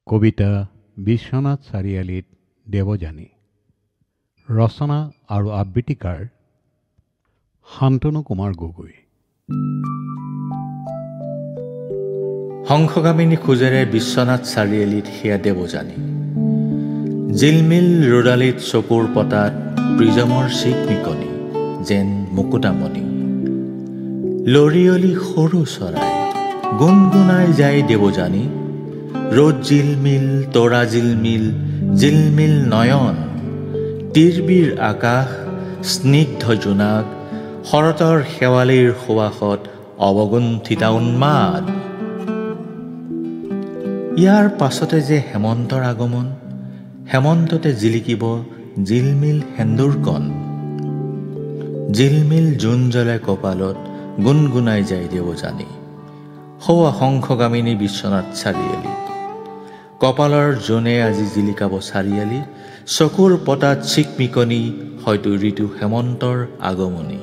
কবিতা বিশ্বনাথ চাৰিআলিত দেৱযানী। ৰচনা আৰু আবৃত্তিকাৰ শান্তনু কুমাৰ গগৈ। হংসগামিনী খোজেৰে বিশ্বনাথ চাৰিআলিত সেয়া দেৱযানী। জিলমিল ৰদালিত চকুৰ পতাত প্ৰিজমৰ চিকমিকনি যেন মুকুতামণি। লৰিয়লি সৰু চৰাই গুণগুণাই যায় দেৱযানী। ৰ'দ জিলমিল তৰা জিলমিল জিলমিল নয়ন। তিৰবিৰ আকাশ স্নিগ্ধ জোনাক শৰতৰ শেৱালিৰ সুৱাসত অৱগুণ্ঠিতা উন্মাদ। ইয়াৰ পাছতে যে হেমন্তৰ আগমন, হেমন্ততে জিলিকিব জিলমিল সেন্দুৰকণ। জিলমিল জোন জ্বলে কপালত গুণগুণাই যায় দেৱযানী। সৌৱা হংসগামিনী বিশ্বনাথ চাৰিআলি। কপালৰ জোনে আজি জিলিকাব চাৰিআলি। চকুৰ পতাত চিকমিকনি হয়তো ঋতু হেমন্তৰ আগমনী।